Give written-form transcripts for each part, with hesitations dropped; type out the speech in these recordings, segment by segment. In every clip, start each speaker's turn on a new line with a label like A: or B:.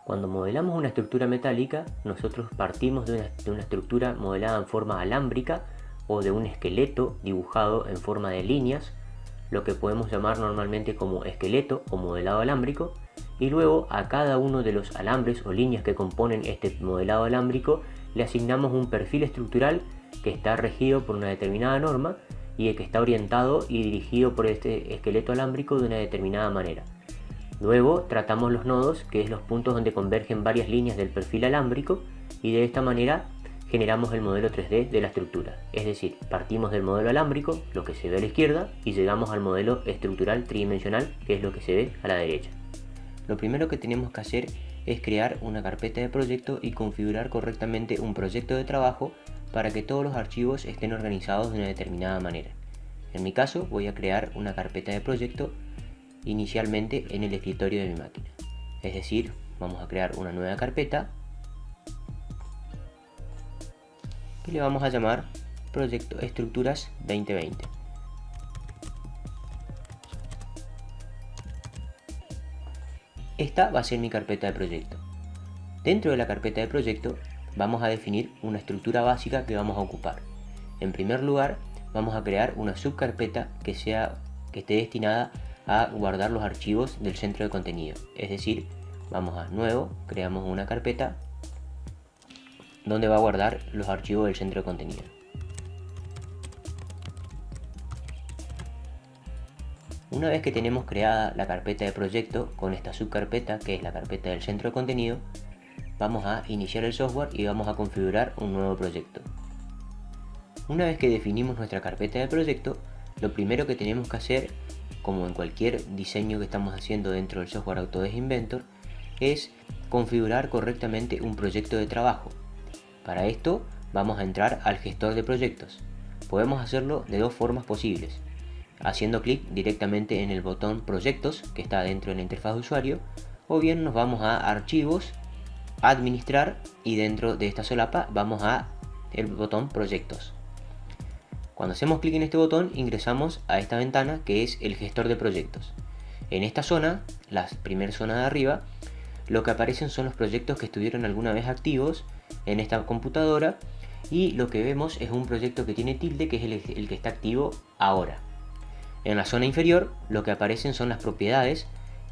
A: Cuando modelamos una estructura metálica, nosotros partimos de una estructura modelada en forma alámbrica o de un esqueleto dibujado en forma de líneas, lo que podemos llamar normalmente como esqueleto o modelado alámbrico, y luego a cada uno de los alambres o líneas que componen este modelado alámbrico le asignamos un perfil estructural que está regido por una determinada norma y que está orientado y dirigido por este esqueleto alámbrico de una determinada manera. Luego tratamos los nodos, que es los puntos donde convergen varias líneas del perfil alámbrico, y de esta manera generamos el modelo 3D de la estructura. Es decir, partimos del modelo alámbrico, lo que se ve a la izquierda, y llegamos al modelo estructural tridimensional, que es lo que se ve a la derecha. Lo primero que tenemos que hacer es crear una carpeta de proyecto y configurar correctamente un proyecto de trabajo para que todos los archivos estén organizados de una determinada manera. En mi caso voy a crear una carpeta de proyecto inicialmente en el escritorio de mi máquina. Es decir, vamos a crear una nueva carpeta y le vamos a llamar Proyecto Estructuras 2020. Esta va a ser mi carpeta de proyecto. Dentro de la carpeta de proyecto vamos a definir una estructura básica que vamos a ocupar. En primer lugar, vamos a crear una subcarpeta que esté destinada a guardar los archivos del centro de contenido. Es decir, vamos a Nuevo, creamos una carpeta donde va a guardar los archivos del centro de contenido. Una vez que tenemos creada la carpeta de proyecto con esta subcarpeta, que es la carpeta del centro de contenido, vamos a iniciar el software y vamos a configurar un nuevo proyecto. Una vez que definimos nuestra carpeta de proyecto, lo primero que tenemos que hacer, como en cualquier diseño que estamos haciendo dentro del software Autodesk Inventor, es configurar correctamente un proyecto de trabajo. Para esto vamos a entrar al gestor de proyectos. Podemos hacerlo de dos formas posibles: haciendo clic directamente en el botón Proyectos, que está dentro de la interfaz de usuario, o bien nos vamos a Archivos, Administrar, y dentro de esta solapa vamos a el botón Proyectos. Cuando hacemos clic en este botón, ingresamos a esta ventana que es el gestor de proyectos. En esta zona, la primera zona de arriba, lo que aparecen son los proyectos que estuvieron alguna vez activos en esta computadora, y lo que vemos es un proyecto que tiene tilde, que es el que está activo ahora. En la zona inferior, lo que aparecen son las propiedades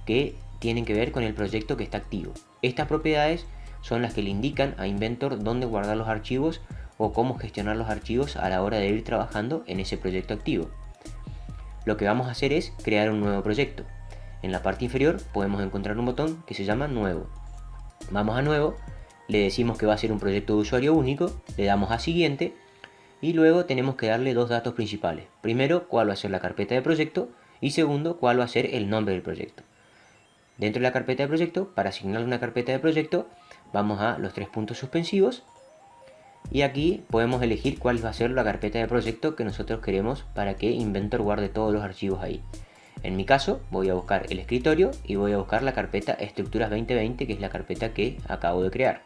A: que tienen que ver con el proyecto que está activo. Estas propiedades son las que le indican a Inventor dónde guardar los archivos o cómo gestionar los archivos a la hora de ir trabajando en ese proyecto activo. Lo que vamos a hacer es crear un nuevo proyecto. En la parte inferior podemos encontrar un botón que se llama Nuevo. Vamos a Nuevo, le decimos que va a ser un proyecto de usuario único, le damos a Siguiente, y luego tenemos que darle dos datos principales. Primero, cuál va a ser la carpeta de proyecto, y segundo, cuál va a ser el nombre del proyecto. Dentro de la carpeta de proyecto, para asignarle una carpeta de proyecto, vamos a los tres puntos suspensivos, y aquí podemos elegir cuál va a ser la carpeta de proyecto que nosotros queremos para que Inventor guarde todos los archivos ahí. En mi caso voy a buscar el escritorio y voy a buscar la carpeta Estructuras 2020, que es la carpeta que acabo de crear.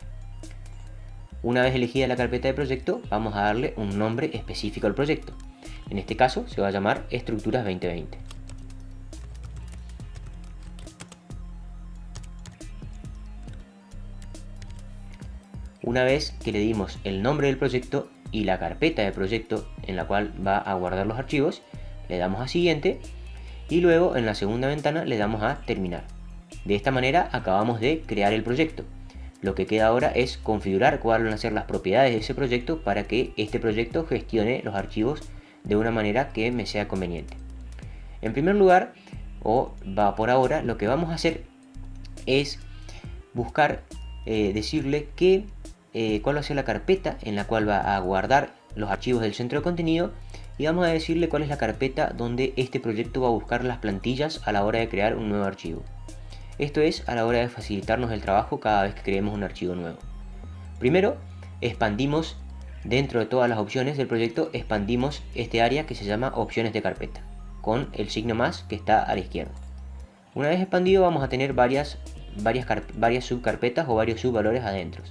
A: Una vez elegida la carpeta de proyecto, vamos a darle un nombre específico al proyecto. En este caso se va a llamar Estructuras 2020. Una vez que le dimos el nombre del proyecto y la carpeta de proyecto en la cual va a guardar los archivos, le damos a Siguiente, y luego en la segunda ventana le damos a Terminar. De esta manera acabamos de crear el proyecto. Lo que queda ahora es configurar cuáles van a ser las propiedades de ese proyecto para que este proyecto gestione los archivos de una manera que me sea conveniente. En primer lugar, por ahora, lo que vamos a hacer es buscar, decirle cuál va a ser la carpeta en la cual va a guardar los archivos del centro de contenido, y vamos a decirle cuál es la carpeta donde este proyecto va a buscar las plantillas a la hora de crear un nuevo archivo. Esto es a la hora de facilitarnos el trabajo cada vez que creemos un archivo nuevo. Primero, expandimos dentro de todas las opciones del proyecto, expandimos este área que se llama opciones de carpeta, con el signo más que está a la izquierda. Una vez expandido vamos a tener varias subcarpetas o varios subvalores adentro.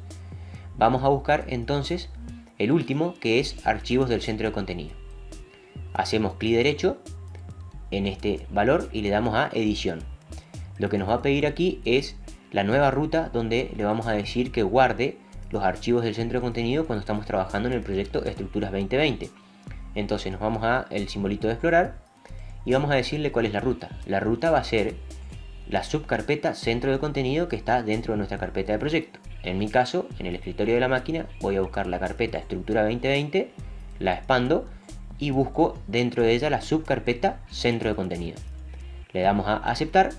A: Vamos a buscar entonces el último, que es archivos del centro de contenido. Hacemos clic derecho en este valor y le damos a edición. Lo que nos va a pedir aquí es la nueva ruta donde le vamos a decir que guarde los archivos del centro de contenido cuando estamos trabajando en el proyecto Estructuras 2020. Entonces nos vamos a el simbolito de explorar y vamos a decirle cuál es la ruta. La ruta va a ser la subcarpeta centro de contenido que está dentro de nuestra carpeta de proyecto. En mi caso, en el escritorio de la máquina, voy a buscar la carpeta Estructura 2020, la expando y busco dentro de ella la subcarpeta centro de contenido. Le damos a aceptar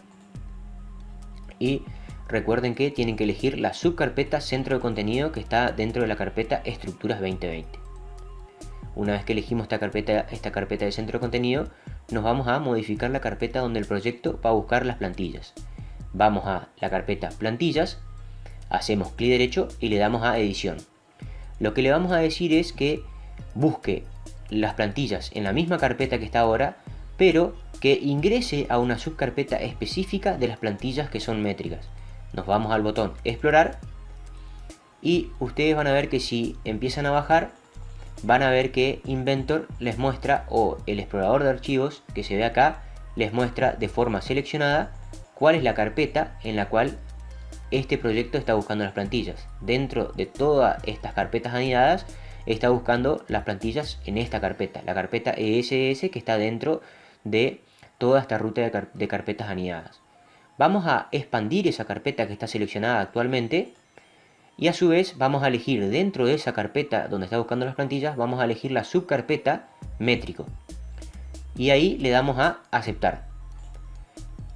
A: y recuerden que tienen que elegir la subcarpeta centro de contenido que está dentro de la carpeta Estructuras 2020. Una vez que elegimos esta carpeta de centro de contenido, nos vamos a modificar la carpeta donde el proyecto va a buscar las plantillas. Vamos a la carpeta plantillas, hacemos clic derecho y le damos a edición. Lo que le vamos a decir es que busque las plantillas en la misma carpeta que está ahora, pero que ingrese a una subcarpeta específica de las plantillas que son métricas. Nos vamos al botón explorar y ustedes van a ver que si empiezan a bajar, van a ver que Inventor les muestra, o el explorador de archivos que se ve acá, les muestra de forma seleccionada cuál es la carpeta en la cual este proyecto está buscando las plantillas. Dentro de todas estas carpetas anidadas, está buscando las plantillas en esta carpeta, la carpeta ESS que está dentro de toda esta ruta de carpetas anidadas. Vamos a expandir esa carpeta que está seleccionada actualmente y a su vez vamos a elegir dentro de esa carpeta donde está buscando las plantillas, vamos a elegir la subcarpeta métrico y ahí le damos a aceptar.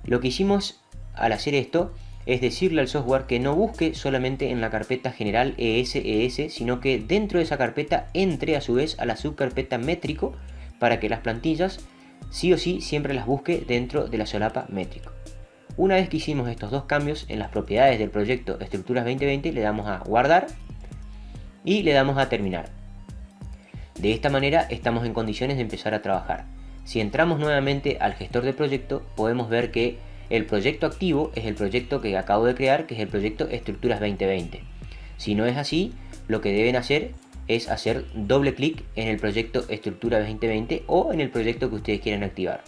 A: Lo que hicimos al hacer esto es decirle al software que no busque solamente en la carpeta general ES, sino que dentro de esa carpeta entre a su vez a la subcarpeta métrico para que las plantillas sí o sí siempre las busque dentro de la solapa métrico. Una vez que hicimos estos dos cambios en las propiedades del proyecto Estructuras 2020, le damos a guardar y le damos a terminar. De esta manera estamos en condiciones de empezar a trabajar. Si entramos nuevamente al gestor de proyecto, podemos ver que el proyecto activo es el proyecto que acabo de crear, que es el proyecto Estructuras 2020. Si no es así, lo que deben hacer es hacer doble clic en el proyecto Estructuras 2020 o en el proyecto que ustedes quieran activar.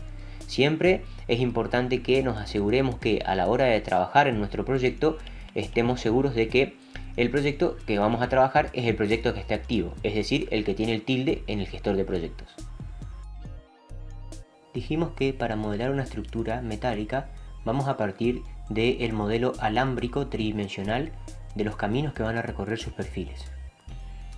A: Siempre es importante que nos aseguremos que a la hora de trabajar en nuestro proyecto estemos seguros de que el proyecto que vamos a trabajar es el proyecto que esté activo, es decir, el que tiene el tilde en el gestor de proyectos. Dijimos que para modelar una estructura metálica vamos a partir del modelo alámbrico tridimensional de los caminos que van a recorrer sus perfiles.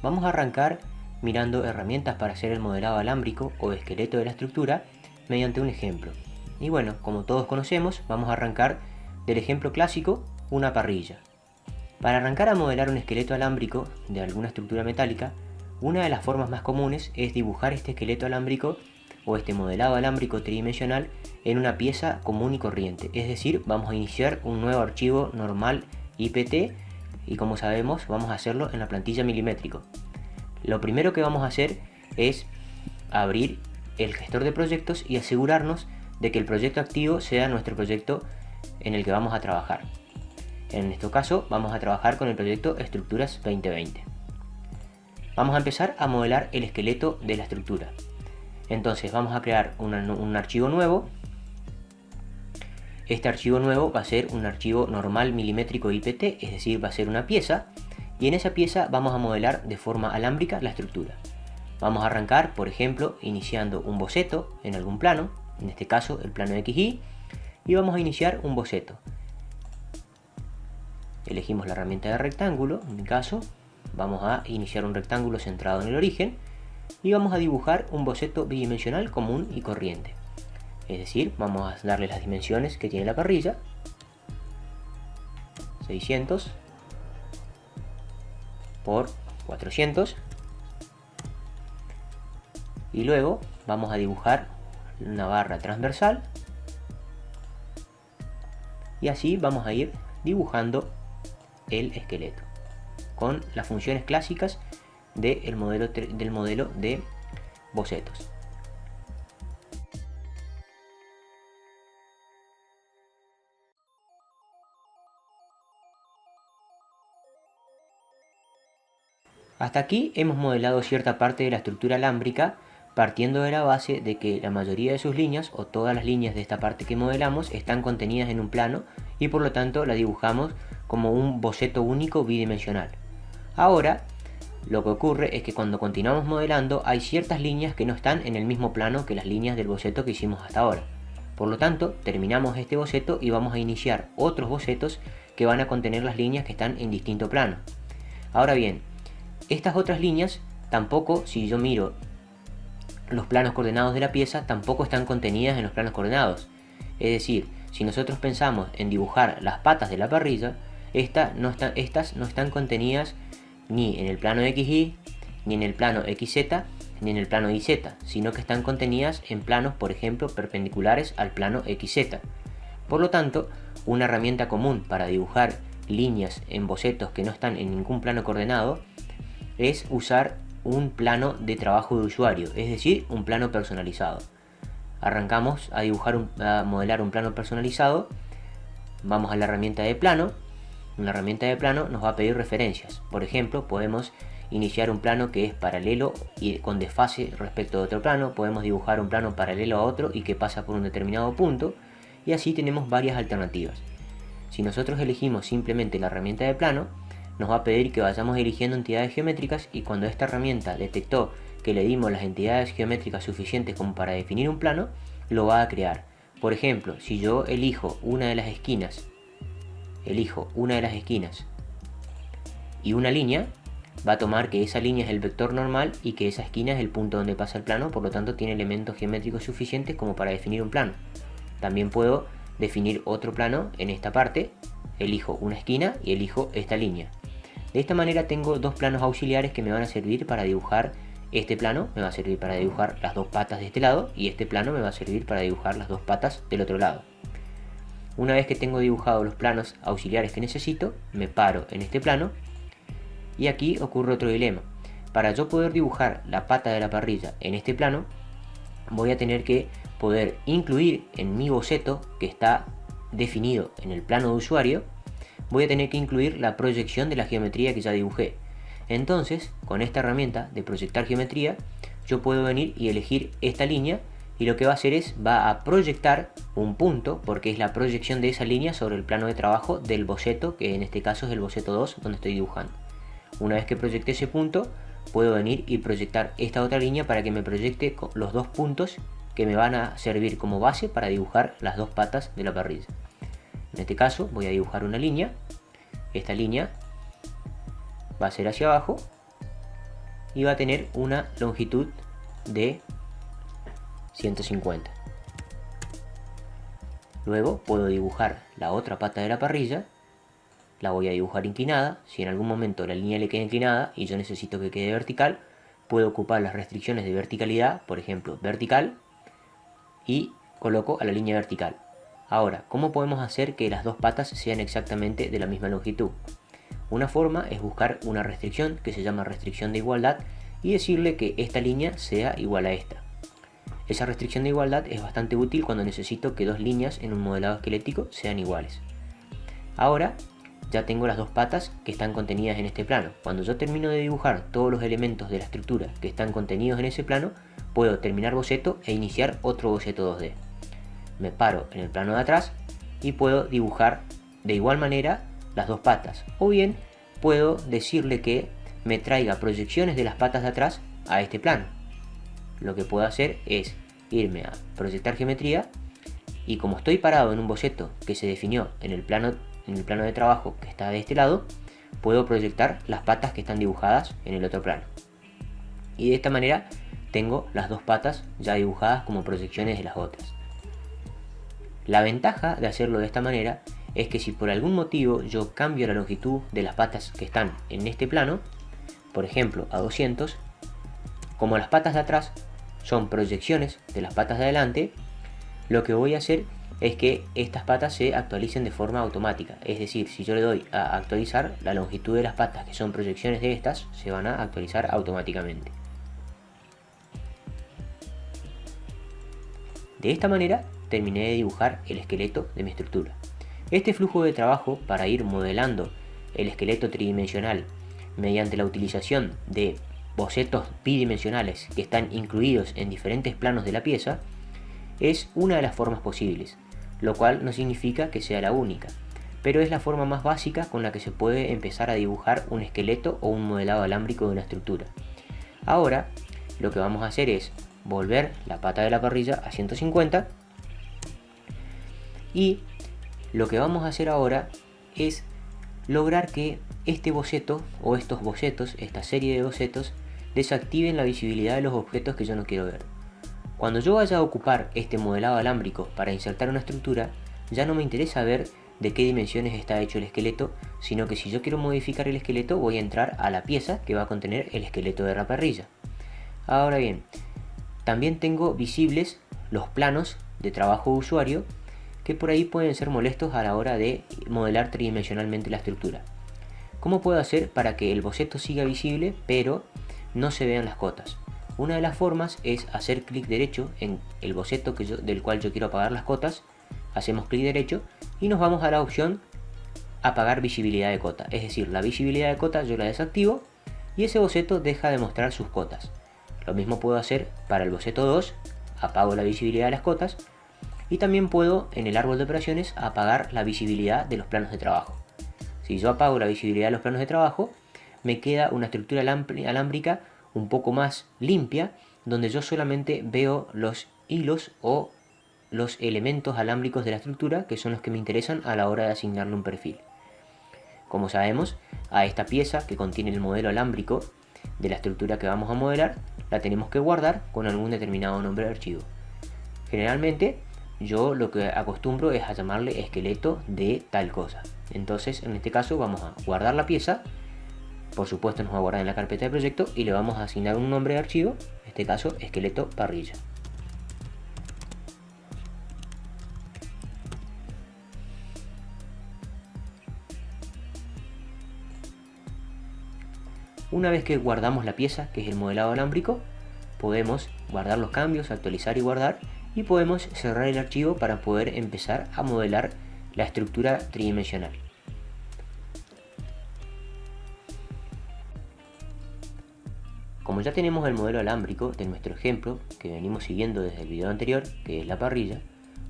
A: Vamos a arrancar mirando herramientas para hacer el modelado alámbrico o esqueleto de la estructura mediante un ejemplo. Y bueno, como todos conocemos, vamos a arrancar del ejemplo clásico, una parrilla. Para arrancar a modelar un esqueleto alámbrico de alguna estructura metálica, una de las formas más comunes es dibujar este esqueleto alámbrico o este modelado alámbrico tridimensional en una pieza común y corriente. Es decir, vamos a iniciar un nuevo archivo normal IPT y como sabemos vamos a hacerlo en la plantilla milimétrico. Lo primero que vamos a hacer es abrir el gestor de proyectos y asegurarnos de que el proyecto activo sea nuestro proyecto en el que vamos a trabajar. En este caso vamos a trabajar con el proyecto Estructuras 2020. Vamos a empezar a modelar el esqueleto de la estructura. Entonces vamos a crear un archivo nuevo. Este archivo nuevo va a ser un archivo normal milimétrico IPT, es decir, va a ser una pieza, y en esa pieza vamos a modelar de forma alámbrica la estructura. Vamos a arrancar, por ejemplo, iniciando un boceto en algún plano, en este caso el plano XY, y vamos a iniciar un boceto. Elegimos la herramienta de rectángulo, en mi caso, vamos a iniciar un rectángulo centrado en el origen, y vamos a dibujar un boceto bidimensional común y corriente. Es decir, vamos a darle las dimensiones que tiene la parrilla, 600 por 400, y luego vamos a dibujar una barra transversal y así vamos a ir dibujando el esqueleto con las funciones clásicas del modelo de bocetos. Hasta aquí hemos modelado cierta parte de la estructura alámbrica partiendo de la base de que la mayoría de sus líneas o todas las líneas de esta parte que modelamos están contenidas en un plano y por lo tanto la dibujamos como un boceto único bidimensional. Ahora, lo que ocurre es que cuando continuamos modelando hay ciertas líneas que no están en el mismo plano que las líneas del boceto que hicimos hasta ahora. Por lo tanto, terminamos este boceto y vamos a iniciar otros bocetos que van a contener las líneas que están en distinto plano. Ahora bien, estas otras líneas tampoco, si yo miro los planos coordenados de la pieza, tampoco están contenidas en los planos coordenados. Es decir, si nosotros pensamos en dibujar las patas de la parrilla, estas no están contenidas ni en el plano XY, ni en el plano XZ, ni en el plano YZ, sino que están contenidas en planos, por ejemplo, perpendiculares al plano XZ. Por lo tanto, una herramienta común para dibujar líneas en bocetos que no están en ningún plano coordenado es usar un plano de trabajo de usuario, es decir, un plano personalizado. Arrancamos a modelar un plano personalizado, vamos a la herramienta de plano. Una herramienta de plano nos va a pedir referencias. Por ejemplo, podemos iniciar un plano que es paralelo y con desfase respecto de otro plano. Podemos dibujar un plano paralelo a otro y que pasa por un determinado punto. Y así tenemos varias alternativas. Si nosotros elegimos simplemente la herramienta de plano, nos va a pedir que vayamos eligiendo entidades geométricas, y cuando esta herramienta detectó que le dimos las entidades geométricas suficientes como para definir un plano, lo va a crear. Por ejemplo, si yo elijo una de las esquinas y una línea, va a tomar que esa línea es el vector normal y que esa esquina es el punto donde pasa el plano, por lo tanto tiene elementos geométricos suficientes como para definir un plano. También puedo definir otro plano en esta parte, elijo una esquina y elijo esta línea. De esta manera tengo dos planos auxiliares que me van a servir para dibujar. Este plano me va a servir para dibujar las dos patas de este lado y este plano me va a servir para dibujar las dos patas del otro lado. Una vez que tengo dibujados los planos auxiliares que necesito, me paro en este plano y aquí ocurre otro dilema. Para yo poder dibujar la pata de la parrilla en este plano, voy a tener que poder incluir en mi boceto, que está definido en el plano de usuario, voy a tener que incluir la proyección de la geometría que ya dibujé. Entonces, con esta herramienta de proyectar geometría, yo puedo venir y elegir esta línea, y lo que va a hacer es, va a proyectar un punto, porque es la proyección de esa línea sobre el plano de trabajo del boceto, que en este caso es el boceto 2 donde estoy dibujando. Una vez que proyecté ese punto, puedo venir y proyectar esta otra línea para que me proyecte los dos puntos que me van a servir como base para dibujar las dos patas de la parrilla. En este caso voy a dibujar una línea. Esta línea va a ser hacia abajo y va a tener una longitud de 150. Luego puedo dibujar la otra pata de la parrilla. La voy a dibujar inclinada. Si en algún momento la línea le queda inclinada y yo necesito que quede vertical, puedo ocupar las restricciones de verticalidad, por ejemplo vertical, y coloco a la línea vertical. Ahora, ¿cómo podemos hacer que las dos patas sean exactamente de la misma longitud? Una forma es buscar una restricción que se llama restricción de igualdad y decirle que esta línea sea igual a esta. Esa restricción de igualdad es bastante útil cuando necesito que dos líneas en un modelado esquelético sean iguales. Ahora ya tengo las dos patas que están contenidas en este plano. Cuando yo termino de dibujar todos los elementos de la estructura que están contenidos en ese plano, puedo terminar boceto e iniciar otro boceto 2D. Me paro en el plano de atrás y puedo dibujar de igual manera las dos patas, o bien puedo decirle que me traiga proyecciones de las patas de atrás a este plano. Lo que puedo hacer es irme a proyectar geometría, y como estoy parado en un boceto que se definió en el plano de trabajo que está de este lado, puedo proyectar las patas que están dibujadas en el otro plano, y de esta manera tengo las dos patas ya dibujadas como proyecciones de las otras. La ventaja de hacerlo de esta manera es que si por algún motivo yo cambio la longitud de las patas que están en este plano, por ejemplo a 200, como las patas de atrás son proyecciones de las patas de adelante, lo que voy a hacer es que estas patas se actualicen de forma automática. Es decir, si yo le doy a actualizar, la longitud de las patas que son proyecciones de estas se van a actualizar automáticamente. De esta manera terminé de dibujar el esqueleto de mi estructura. Este flujo de trabajo para ir modelando el esqueleto tridimensional mediante la utilización de bocetos bidimensionales que están incluidos en diferentes planos de la pieza es una de las formas posibles, lo cual no significa que sea la única. pero es la forma más básica con la que se puede empezar a dibujar un esqueleto o un modelado alámbrico de una estructura. Ahora lo que vamos a hacer es volver la pata de la parrilla a 150 y lo que vamos a hacer ahora es lograr que este boceto o estos bocetos, esta serie de bocetos, desactiven la visibilidad de los objetos que yo no quiero ver. Cuando yo vaya a ocupar este modelado alámbrico para insertar una estructura, ya no me interesa ver de qué dimensiones está hecho el esqueleto, sino que si yo quiero modificar el esqueleto voy a entrar a la pieza que va a contener el esqueleto de la parrilla. Ahora bien, también tengo visibles los planos de trabajo de usuario que por ahí pueden ser molestos a la hora de modelar tridimensionalmente la estructura. ¿Cómo puedo hacer para que el boceto siga visible pero no se vean las cotas? Una de las formas es hacer clic derecho en el boceto del cual yo quiero apagar las cotas. Hacemos clic derecho y nos vamos a la opción apagar visibilidad de cota. Es decir, la visibilidad de cota yo la desactivo y ese boceto deja de mostrar sus cotas. Lo mismo puedo hacer para el boceto 2, apago la visibilidad de las cotas. Y también puedo en el árbol de operaciones apagar la visibilidad de los planos de trabajo. Si yo apago la visibilidad de los planos de trabajo, me queda una estructura alámbrica un poco más limpia, donde yo solamente veo los hilos o los elementos alámbricos de la estructura, que son los que me interesan a la hora de asignarle un perfil. Como sabemos, a esta pieza que contiene el modelo alámbrico de la estructura que vamos a modelar, la tenemos que guardar con algún determinado nombre de archivo. Generalmente, yo lo que acostumbro es a llamarle esqueleto de tal cosa. Entonces, en este caso vamos a guardar la pieza. Por supuesto nos va a guardar en la carpeta de proyecto y le vamos a asignar un nombre de archivo, en este caso esqueleto parrilla. Una vez que guardamos la pieza, que es el modelado alámbrico, podemos guardar los cambios, actualizar y guardar, y podemos cerrar el archivo para poder empezar a modelar la estructura tridimensional. Como ya tenemos el modelo alámbrico de nuestro ejemplo que venimos siguiendo desde el video anterior, que es la parrilla,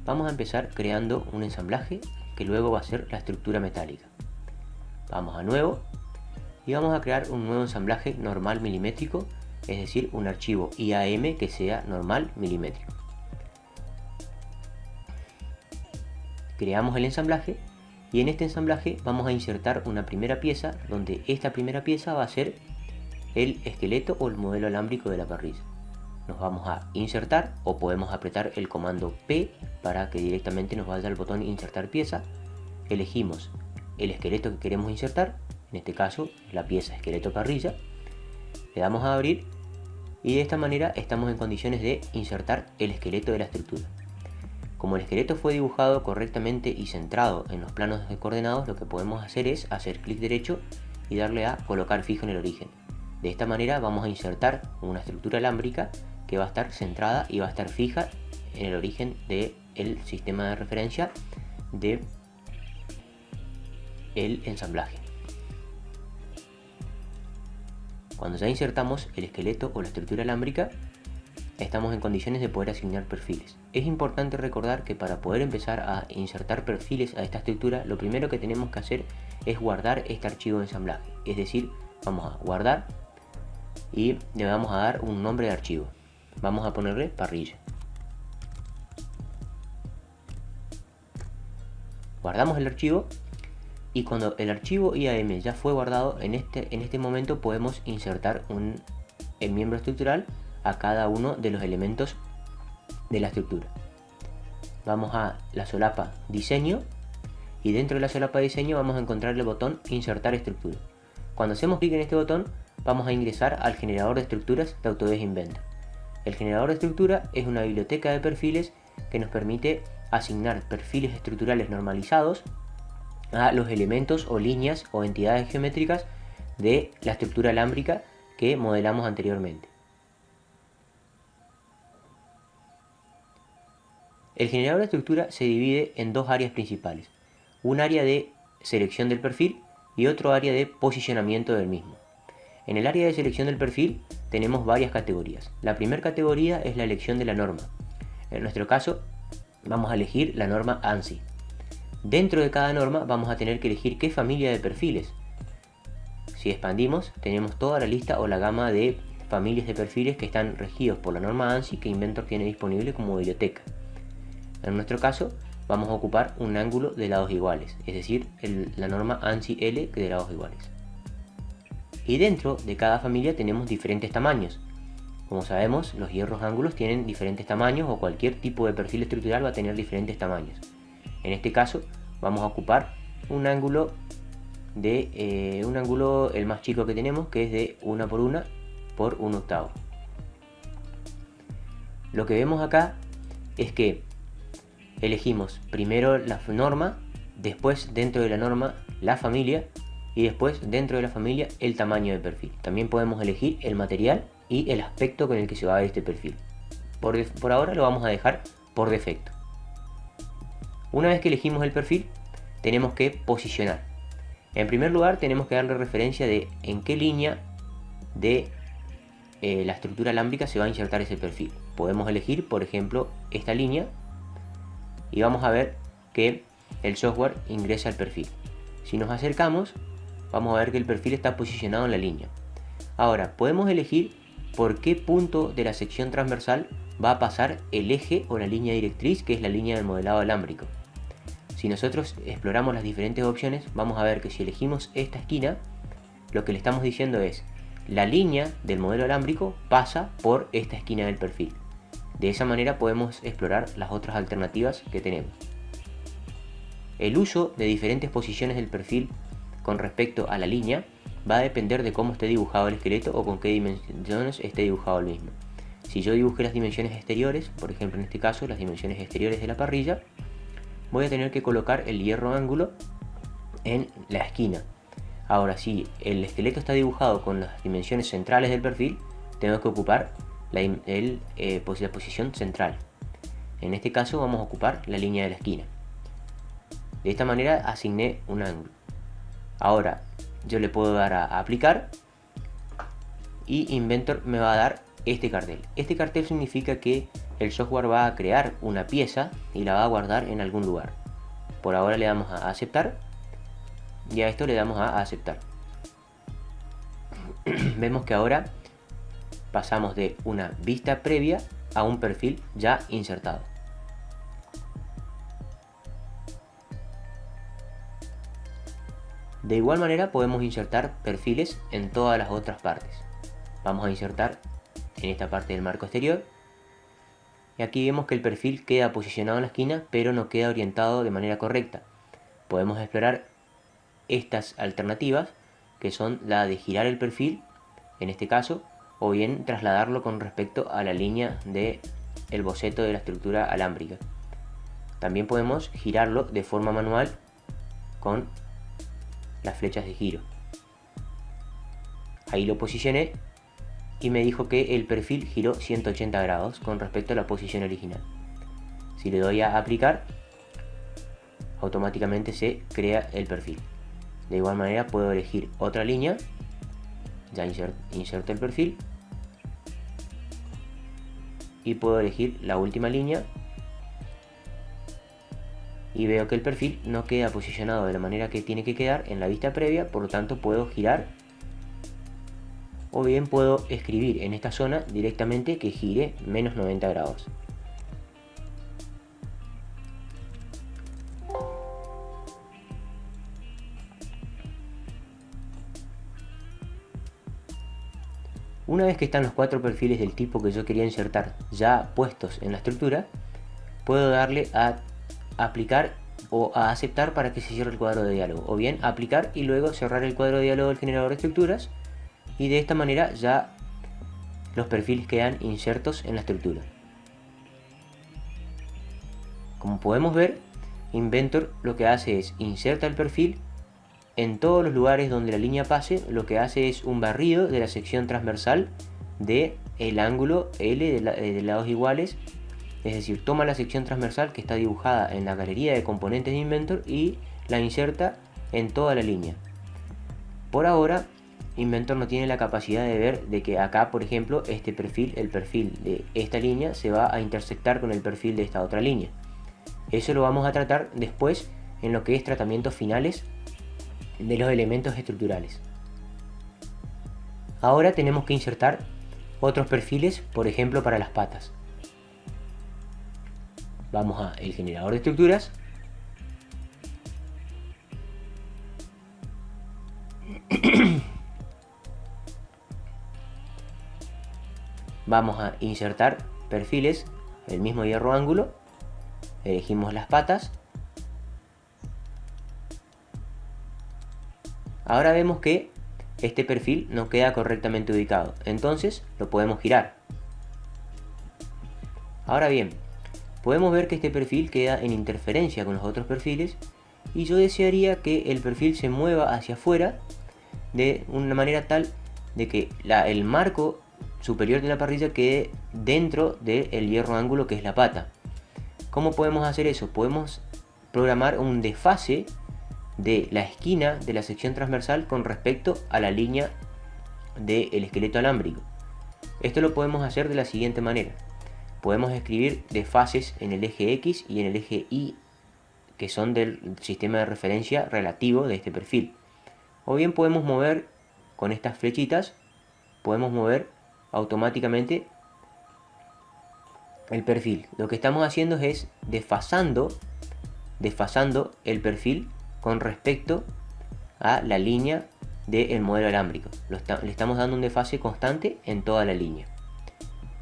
A: vamos a empezar creando un ensamblaje que luego va a ser la estructura metálica. Vamos a nuevo y vamos a crear un nuevo ensamblaje normal milimétrico, es decir, un archivo IAM que sea normal milimétrico. Creamos el ensamblaje y en este ensamblaje vamos a insertar una primera pieza, donde esta primera pieza va a ser el esqueleto o el modelo alámbrico de la parrilla. Nos vamos a insertar o podemos apretar el comando P para que directamente nos vaya al botón insertar pieza. Elegimos el esqueleto que queremos insertar, en este caso la pieza esqueleto parrilla, le damos a abrir y de esta manera estamos en condiciones de insertar el esqueleto de la estructura. Como el esqueleto fue dibujado correctamente y centrado en los planos de coordenados, lo que podemos hacer es hacer clic derecho y darle a colocar fijo en el origen. De esta manera vamos a insertar una estructura alámbrica que va a estar centrada y va a estar fija en el origen del sistema de referencia del ensamblaje. Cuando ya insertamos el esqueleto o la estructura alámbrica, estamos en condiciones de poder asignar perfiles. Es importante recordar que para poder empezar a insertar perfiles a esta estructura, lo primero que tenemos que hacer es guardar este archivo de ensamblaje. Es decir, vamos a guardar y le vamos a dar un nombre de archivo. Vamos a ponerle parrilla. Guardamos el archivo y cuando el archivo IAM ya fue guardado, en este momento podemos insertar el miembro estructural a cada uno de los elementos de la estructura. Vamos a la solapa diseño y dentro de la solapa diseño vamos a encontrar el botón insertar estructura. Cuando hacemos clic en este botón vamos a ingresar al generador de estructuras de Autodesk Inventor. El generador de estructura es una biblioteca de perfiles que nos permite asignar perfiles estructurales normalizados a los elementos o líneas o entidades geométricas de la estructura alámbrica que modelamos anteriormente. El generador de estructura se divide en dos áreas principales, un área de selección del perfil y otro área de posicionamiento del mismo. En el área de selección del perfil tenemos varias categorías. La primera categoría es la elección de la norma. En nuestro caso vamos a elegir la norma ANSI. Dentro de cada norma vamos a tener que elegir qué familia de perfiles. Si expandimos, tenemos toda la lista o la gama de familias de perfiles que están regidos por la norma ANSI que Inventor tiene disponible como biblioteca. En nuestro caso, vamos a ocupar un ángulo de lados iguales, es decir, la norma ANSI L de lados iguales. Y dentro de cada familia tenemos diferentes tamaños. Como sabemos, los hierros ángulos tienen diferentes tamaños o cualquier tipo de perfil estructural va a tener diferentes tamaños. En este caso, vamos a ocupar un ángulo el más chico que tenemos, que es de 1 por 1 por 1 octavo. Lo que vemos acá es que elegimos primero la norma, después dentro de la norma la familia y después dentro de la familia el tamaño de perfil. También podemos elegir el material y el aspecto con el que se va a ver este perfil. Por ahora lo vamos a dejar por defecto. Una vez que elegimos el perfil, tenemos que posicionar. En primer lugar, tenemos que darle referencia de en qué línea de la estructura alámbrica se va a insertar ese perfil. Podemos elegir, por ejemplo, esta línea y vamos a ver que el software ingresa al perfil. Si nos acercamos, vamos a ver que el perfil está posicionado en la línea. Ahora, podemos elegir por qué punto de la sección transversal va a pasar el eje o la línea directriz, que es la línea del modelado alámbrico. Si nosotros exploramos las diferentes opciones, vamos a ver que si elegimos esta esquina, lo que le estamos diciendo es la línea del modelo alámbrico pasa por esta esquina del perfil. De esa manera podemos explorar las otras alternativas que tenemos. El uso de diferentes posiciones del perfil con respecto a la línea va a depender de cómo esté dibujado el esqueleto o con qué dimensiones esté dibujado el mismo. Si yo dibujé las dimensiones exteriores, por ejemplo en este caso las dimensiones exteriores de la parrilla, voy a tener que colocar el hierro ángulo en la esquina. Ahora, si el esqueleto está dibujado con las dimensiones centrales del perfil, tengo que ocupar la posición central. En este caso vamos a ocupar la línea de la esquina. De esta manera asigné un ángulo. Ahora yo le puedo dar a aplicar y Inventor me va a dar este cartel. Este cartel significa que el software va a crear una pieza y la va a guardar en algún lugar. Por ahora le damos a aceptar y a esto le damos a aceptar. Vemos que ahora pasamos de una vista previa a un perfil ya insertado. De igual manera podemos insertar perfiles en todas las otras partes. Vamos a insertar en esta parte del marco exterior. Y aquí vemos que el perfil queda posicionado en la esquina, pero no queda orientado de manera correcta. Podemos explorar estas alternativas, que son la de girar el perfil, en este caso, o bien trasladarlo con respecto a la línea del boceto de la estructura alámbrica. También podemos girarlo de forma manual con las flechas de giro. Ahí lo posicioné y me dijo que el perfil giró 180 grados con respecto a la posición original. Si le doy a aplicar, automáticamente se crea el perfil. De igual manera puedo elegir otra línea, ya inserto el perfil y puedo elegir la última línea y veo que el perfil no queda posicionado de la manera que tiene que quedar en la vista previa, por lo tanto puedo girar o bien puedo escribir en esta zona directamente que gire menos 90 grados. Una vez que están los 4 perfiles del tipo que yo quería insertar ya puestos en la estructura, puedo darle a aplicar o a aceptar para que se cierre el cuadro de diálogo, o bien aplicar y luego cerrar el cuadro de diálogo del generador de estructuras, y de esta manera ya los perfiles quedan insertos en la estructura. Como podemos ver, Inventor lo que hace es inserta el perfil en todos los lugares donde la línea pase. Lo que hace es un barrido de la sección transversal del ángulo L de lados iguales, es decir, toma la sección transversal que está dibujada en la galería de componentes de Inventor y la inserta en toda la línea. Por ahora, Inventor no tiene la capacidad de ver de que acá, por ejemplo, este perfil, el perfil de esta línea se va a intersectar con el perfil de esta otra línea. Eso lo vamos a tratar después en lo que es tratamientos finales de los elementos estructurales. Ahora tenemos que insertar otros perfiles, por ejemplo para las patas. Vamos a el generador de estructuras. Vamos a insertar perfiles, el mismo hierro ángulo. Elegimos las patas. Ahora vemos que este perfil no queda correctamente ubicado, entonces lo podemos girar. Ahora bien, podemos ver que este perfil queda en interferencia con los otros perfiles y yo desearía que el perfil se mueva hacia afuera de una manera tal de que el marco superior de la parrilla quede dentro del hierro ángulo que es la pata. ¿Cómo podemos hacer eso? Podemos programar un desfase de la esquina de la sección transversal con respecto a la línea del esqueleto alámbrico. Esto lo podemos hacer de la siguiente manera. Podemos escribir desfases en el eje X y en el eje Y, que son del sistema de referencia relativo de este perfil. O bien podemos mover con estas flechitas, podemos mover automáticamente el perfil. Lo que estamos haciendo es desfasando el perfil con respecto a la línea del modelo alámbrico. Le estamos dando un desfase constante en toda la línea.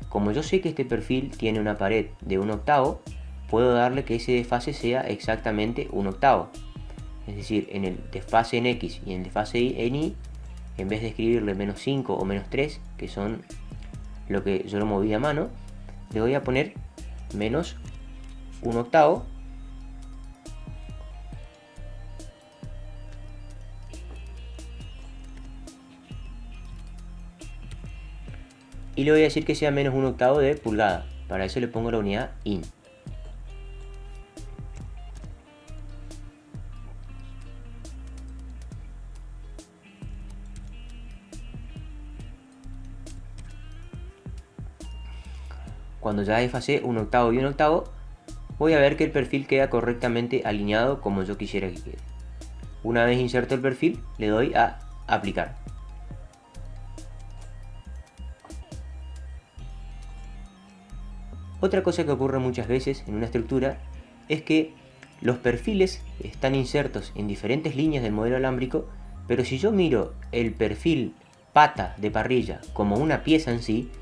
A: Como yo sé que este perfil tiene una pared de 1/8, puedo darle que ese desfase sea exactamente 1/8. Es decir, en el desfase en X y en el desfase en Y, en vez de escribirle -5 o -3, que son lo que yo lo moví a mano, le voy a poner -1/8. Y le voy a decir que sea -1/8 de pulgada. Para eso le pongo la unidad in. Cuando ya desfasé 1/8 y 1/8, voy a ver que el perfil queda correctamente alineado como yo quisiera que quede. Una vez inserto el perfil, le doy a aplicar. Otra cosa que ocurre muchas veces en una estructura es que los perfiles están insertos en diferentes líneas del modelo alámbrico, pero si yo miro el perfil pata de parrilla como una pieza en sí,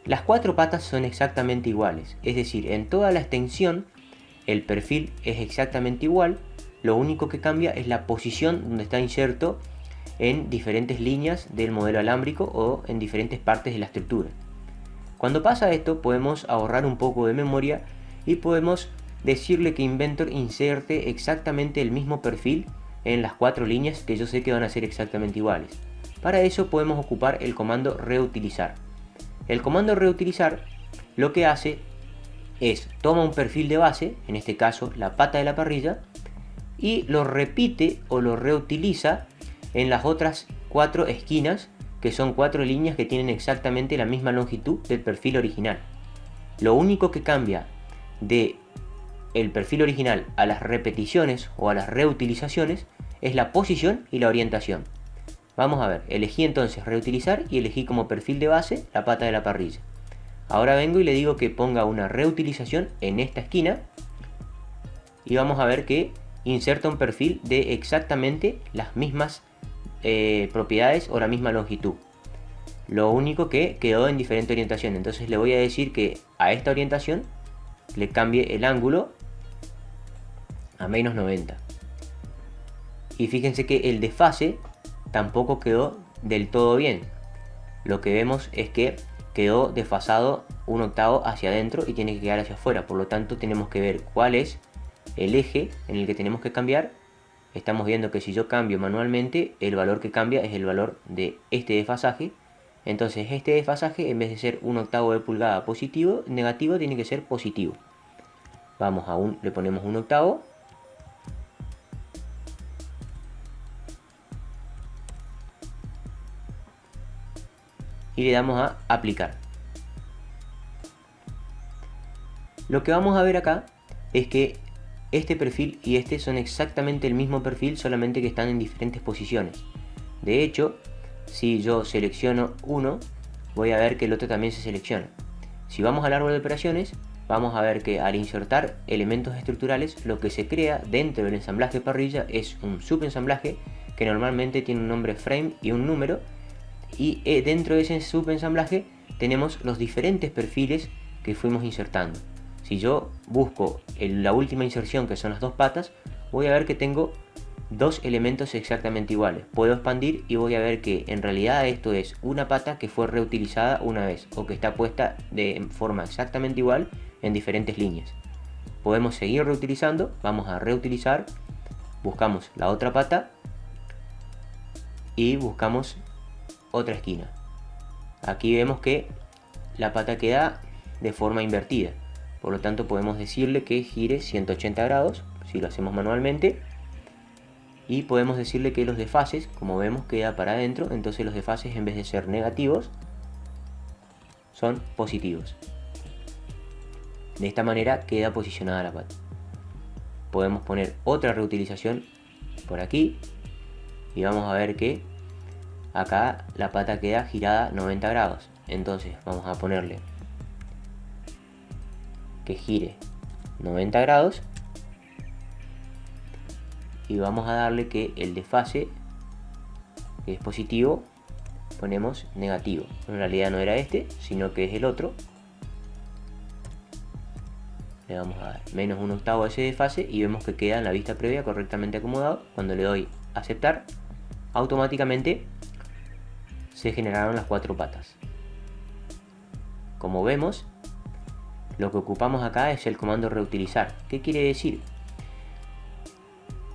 A: las 4 patas son exactamente iguales. Es decir, en toda la extensión el perfil es exactamente igual, lo único que cambia es la posición donde está inserto en diferentes líneas del modelo alámbrico o en diferentes partes de la estructura. Cuando pasa esto, podemos ahorrar un poco de memoria y podemos decirle que Inventor inserte exactamente el mismo perfil en las 4 líneas que yo sé que van a ser exactamente iguales. Para eso podemos ocupar el comando reutilizar. El comando reutilizar lo que hace es toma un perfil de base, en este caso la pata de la parrilla, y lo repite o lo reutiliza en las otras 4 esquinas, que son 4 líneas que tienen exactamente la misma longitud del perfil original. Lo único que cambia de el perfil original a las repeticiones o a las reutilizaciones es la posición y la orientación. Vamos a ver, elegí entonces reutilizar y elegí como perfil de base la pata de la parrilla. Ahora vengo y le digo que ponga una reutilización en esta esquina y vamos a ver que inserta un perfil de exactamente las mismas propiedades o la misma longitud. Lo único que quedó en diferente orientación, entonces le voy a decir que a esta orientación le cambie el ángulo a -90. Y fíjense que el desfase tampoco quedó del todo bien. Lo que vemos es que quedó desfasado 1/8 hacia adentro y tiene que quedar hacia afuera. Por lo tanto tenemos que ver cuál es el eje en el que tenemos que cambiar. Estamos viendo que si yo cambio manualmente, el valor que cambia es el valor de este desfasaje. Entonces este desfasaje, en vez de ser 1/8 de pulgada positivo, negativo, tiene que ser positivo. Vamos a le ponemos 1/8. Y le damos a aplicar. Lo que vamos a ver acá es que este perfil y este son exactamente el mismo perfil, solamente que están en diferentes posiciones. De hecho, si yo selecciono uno, voy a ver que el otro también se selecciona. Si vamos al árbol de operaciones, vamos a ver que al insertar elementos estructurales, lo que se crea dentro del ensamblaje parrilla es un subensamblaje que normalmente tiene un nombre frame y un número, y dentro de ese subensamblaje tenemos los diferentes perfiles que fuimos insertando. Si yo busco la última inserción, que son las dos patas, voy a ver que tengo dos elementos exactamente iguales. Puedo expandir y voy a ver que en realidad esto es una pata que fue reutilizada una vez, o que está puesta de forma exactamente igual en diferentes líneas. Podemos seguir reutilizando, vamos a reutilizar, buscamos la otra pata y buscamos otra esquina. Aquí vemos que la pata queda de forma invertida, por lo tanto podemos decirle que gire 180 grados si lo hacemos manualmente, y podemos decirle que los desfases, como vemos, queda para adentro, entonces los desfases, en vez de ser negativos, son positivos. De esta manera queda posicionada la pata. Podemos poner otra reutilización por aquí y vamos a ver que acá la pata queda girada 90 grados. Entonces vamos a ponerle que gire 90 grados y vamos a darle que el desfase, que es positivo, ponemos negativo. En realidad no era este, sino que es el otro. Le vamos a dar menos un octavo a ese desfase y vemos que queda en la vista previa correctamente acomodado. Cuando le doy a aceptar, automáticamente se generaron las cuatro patas. Como vemos, lo que ocupamos acá es el comando reutilizar. ¿Qué quiere decir?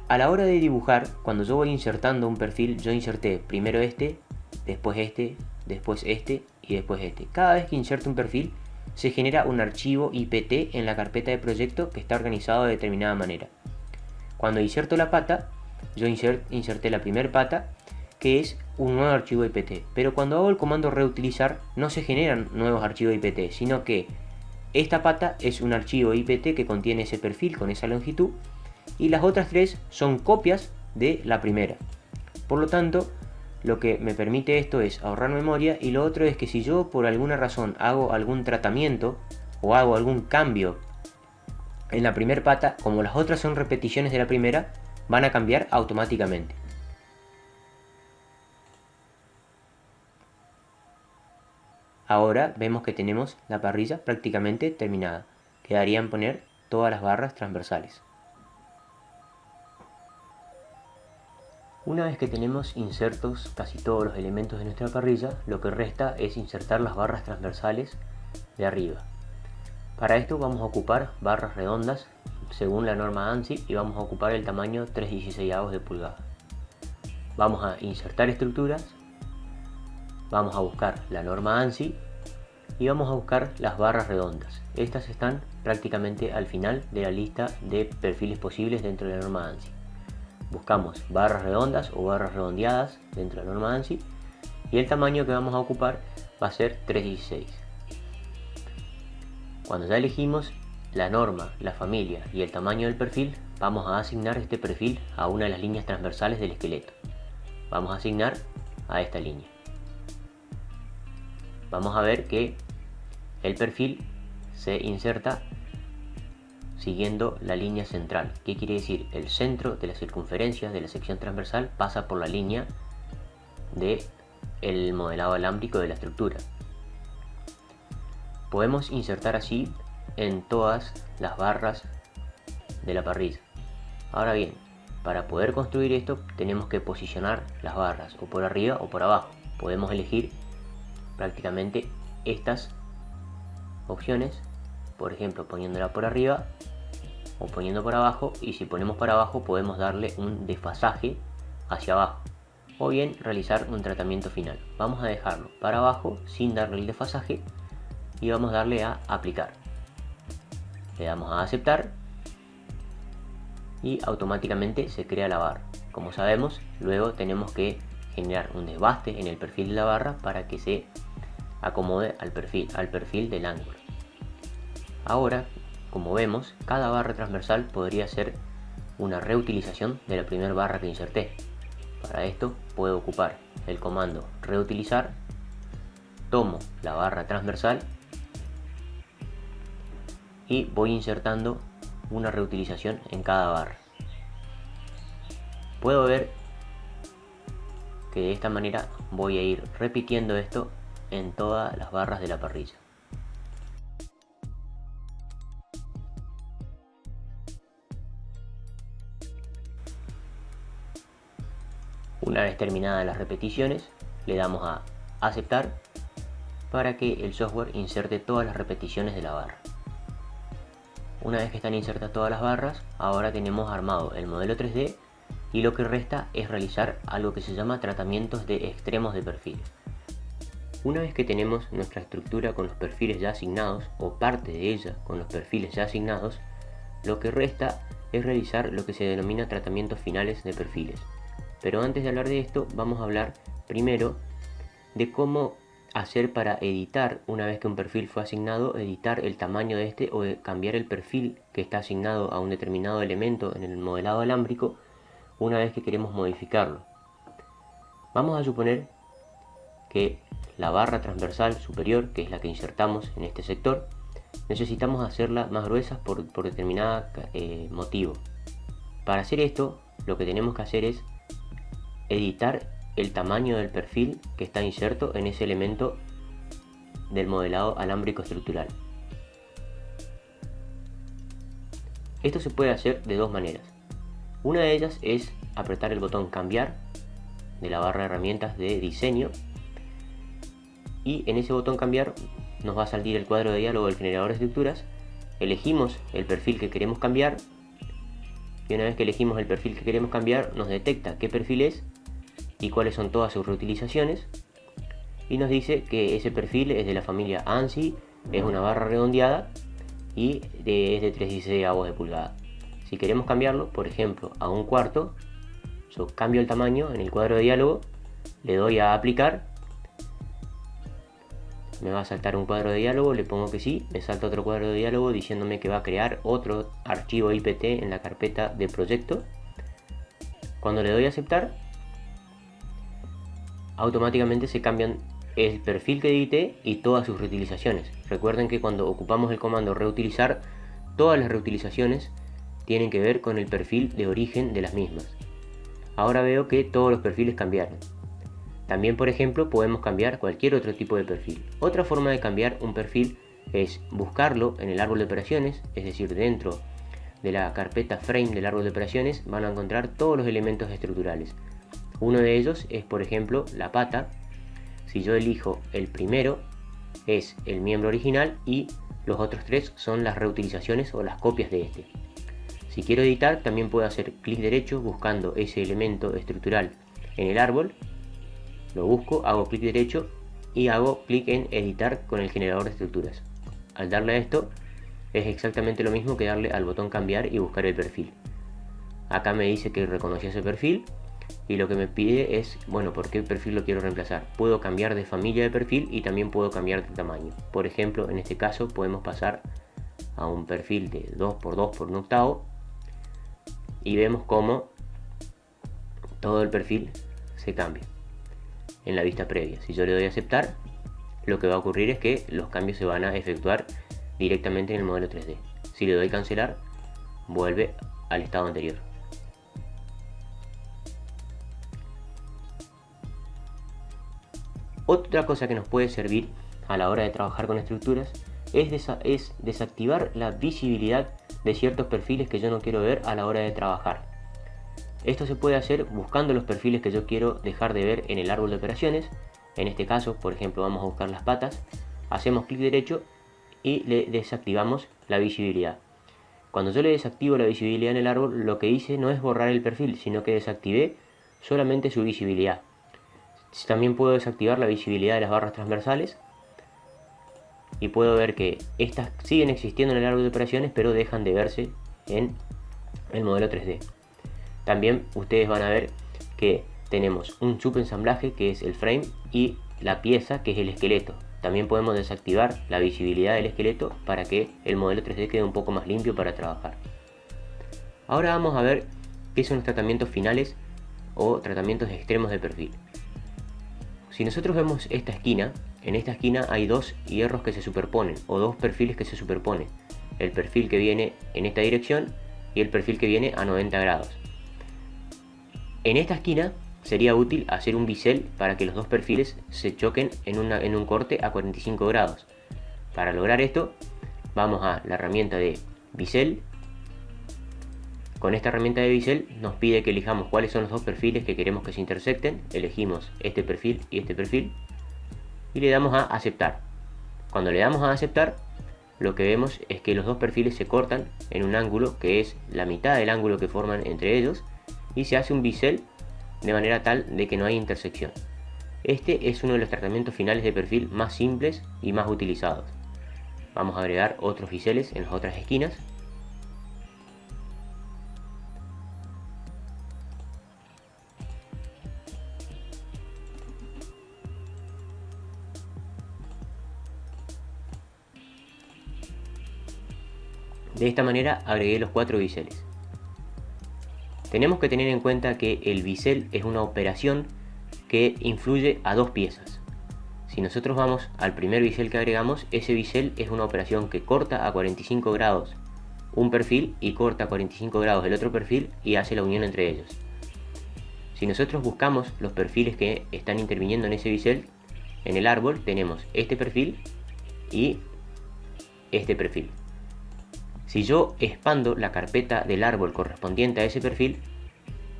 A: A la hora de dibujar, cuando yo voy insertando un perfil, yo inserté primero este, después este, después este y después este. Cada vez que inserto un perfil, se genera un archivo IPT en la carpeta de proyecto que está organizado de determinada manera. Cuando inserto la pata, yo inserté la primera pata, que es un nuevo archivo IPT. Pero cuando hago el comando reutilizar, no se generan nuevos archivos IPT, sino que esta pata es un archivo IPT que contiene ese perfil con esa longitud, y las otras tres son copias de la primera. Por lo tanto, lo que me permite esto es ahorrar memoria, y lo otro es que si yo por alguna razón hago algún tratamiento o hago algún cambio en la primera pata, como las otras son repeticiones de la primera, van a cambiar automáticamente. Ahora vemos que tenemos la parrilla prácticamente terminada. Quedarían poner todas las barras transversales. Una vez que tenemos insertos casi todos los elementos de nuestra parrilla, lo que resta es insertar las barras transversales de arriba. Para esto vamos a ocupar barras redondas según la norma ANSI y vamos a ocupar el tamaño 3/16 de pulgada. Vamos a insertar estructuras, vamos a buscar la norma ANSI y vamos a buscar las barras redondas. Estas están prácticamente al final de la lista de perfiles posibles dentro de la norma ANSI. Buscamos barras redondas o barras redondeadas dentro de la norma ANSI y el tamaño que vamos a ocupar va a ser 3/16. Cuando ya elegimos la norma, la familia y el tamaño del perfil, vamos a asignar este perfil a una de las líneas transversales del esqueleto. Vamos a asignar a esta línea. Vamos a ver que el perfil se inserta siguiendo la línea central. ¿Qué quiere decir? El centro de la circunferencia de la sección transversal pasa por la línea del modelado alámbrico de la estructura. Podemos insertar así en todas las barras de la parrilla. Ahora bien, para poder construir esto tenemos que posicionar las barras o por arriba o por abajo. Podemos elegir prácticamente estas opciones, por ejemplo poniéndola por arriba o poniendo por abajo, y si ponemos para abajo podemos darle un desfasaje hacia abajo o bien realizar un tratamiento final. Vamos a dejarlo para abajo sin darle el desfasaje y vamos a darle a aplicar. Le damos a aceptar y automáticamente se crea la barra. Como sabemos, luego tenemos que generar un desbaste en el perfil de la barra para que se acomode al perfil del ángulo. Ahora, como vemos, cada barra transversal podría ser una reutilización de la primera barra que inserté. Para esto puedo ocupar el comando reutilizar, tomo la barra transversal y voy insertando una reutilización en cada barra. Puedo ver que de esta manera voy a ir repitiendo esto en todas las barras de la parrilla. Una vez terminadas las repeticiones, le damos a aceptar para que el software inserte todas las repeticiones de la barra. Una vez que están insertas todas las barras, ahora tenemos armado el modelo 3D y lo que resta es realizar algo que se llama tratamientos de extremos de perfil. Una vez que tenemos nuestra estructura con los perfiles ya asignados o parte de ella con los perfiles ya asignados, lo que resta es realizar lo que se denomina tratamientos finales de perfiles. Pero antes de hablar de esto, vamos a hablar primero de cómo hacer para editar, una vez que un perfil fue asignado, editar el tamaño de este o cambiar el perfil que está asignado a un determinado elemento en el modelado alámbrico una vez que queremos modificarlo. Vamos a suponer que la barra transversal superior, que es la que insertamos en este sector, necesitamos hacerla más gruesa por determinado motivo. Para hacer esto, lo que tenemos que hacer es editar el tamaño del perfil que está inserto en ese elemento del modelado alámbrico estructural. Esto se puede hacer de dos maneras. Una de ellas es apretar el botón cambiar de la barra de herramientas de diseño y en ese botón cambiar nos va a salir el cuadro de diálogo del generador de estructuras. Elegimos el perfil que queremos cambiar y una vez que elegimos el perfil que queremos cambiar nos detecta qué perfil es y cuáles son todas sus reutilizaciones y nos dice que ese perfil es de la familia ANSI, es una barra redondeada y es de 3/16 de pulgada. Si queremos cambiarlo, por ejemplo, a 1/4, yo cambio el tamaño en el cuadro de diálogo, le doy a aplicar, me va a saltar un cuadro de diálogo, le pongo que sí, me salta otro cuadro de diálogo diciéndome que va a crear otro archivo IPT en la carpeta de proyecto. Cuando le doy a aceptar, automáticamente se cambian el perfil que edité y todas sus reutilizaciones. Recuerden que cuando ocupamos el comando reutilizar, todas las reutilizaciones tienen que ver con el perfil de origen de las mismas. Ahora veo que todos los perfiles cambiaron. También, por ejemplo, podemos cambiar cualquier otro tipo de perfil. Otra forma de cambiar un perfil es buscarlo en el árbol de operaciones, es decir, dentro de la carpeta frame del árbol de operaciones van a encontrar todos los elementos estructurales. Uno de ellos es, por ejemplo, la pata. Si yo elijo el primero, es el miembro original y los otros tres son las reutilizaciones o las copias de este. Si quiero editar, también puedo hacer clic derecho buscando ese elemento estructural en el árbol. Lo busco, hago clic derecho y hago clic en editar con el generador de estructuras. Al darle a esto, es exactamente lo mismo que darle al botón cambiar y buscar el perfil. Acá me dice que reconoció ese perfil y lo que me pide es, bueno, ¿por qué perfil lo quiero reemplazar? Puedo cambiar de familia de perfil y también puedo cambiar de tamaño. Por ejemplo, en este caso podemos pasar a un perfil de 2×2 por 1/8 y vemos cómo todo el perfil se cambia en la vista previa. Si yo le doy a aceptar, lo que va a ocurrir es que los cambios se van a efectuar directamente en el modelo 3D. Si le doy cancelar, vuelve al estado anterior. Otra cosa que nos puede servir a la hora de trabajar con estructuras es desactivar la visibilidad de ciertos perfiles que yo no quiero ver a la hora de trabajar. Esto se puede hacer buscando los perfiles que yo quiero dejar de ver en el árbol de operaciones. En este caso, por ejemplo, vamos a buscar las patas, hacemos clic derecho y le desactivamos la visibilidad. Cuando yo le desactivo la visibilidad en el árbol, lo que hice no es borrar el perfil, sino que desactivé solamente su visibilidad. También puedo desactivar la visibilidad de las barras transversales y puedo ver que estas siguen existiendo en el árbol de operaciones, pero dejan de verse en el modelo 3D. También ustedes van a ver que tenemos un subensamblaje que es el frame y la pieza que es el esqueleto. también podemos desactivar la visibilidad del esqueleto para que el modelo 3D quede un poco más limpio para trabajar. Ahora vamos a ver qué son los tratamientos finales o tratamientos extremos de perfil. Si nosotros vemos esta esquina, en esta esquina hay dos hierros que se superponen, o dos perfiles que se superponen. El perfil que viene en esta dirección y el perfil que viene a 90 grados. En esta esquina sería útil hacer un bisel para que los dos perfiles se choquen en un corte a 45 grados. Para lograr esto, vamos a la herramienta de bisel. Con esta herramienta de bisel nos pide que elijamos cuáles son los dos perfiles que queremos que se intersecten. Elegimos este perfil y este perfil y le damos a aceptar. Cuando le damos a aceptar, lo que vemos es que los dos perfiles se cortan en un ángulo que es la mitad del ángulo que forman entre ellos y se hace un bisel de manera tal de que no hay intersección. Este es uno de los tratamientos finales de perfil más simples y más utilizados. Vamos a agregar otros biseles en las otras esquinas. De esta manera agregué los 4 biseles. Tenemos que tener en cuenta que el bisel es una operación que influye a dos piezas. Si nosotros vamos al primer bisel que agregamos, ese bisel es una operación que corta a 45 grados un perfil y corta a 45 grados el otro perfil y hace la unión entre ellos. Si nosotros buscamos los perfiles que están interviniendo en ese bisel, en el árbol tenemos este perfil y este perfil. Si yo expando la carpeta del árbol correspondiente a ese perfil,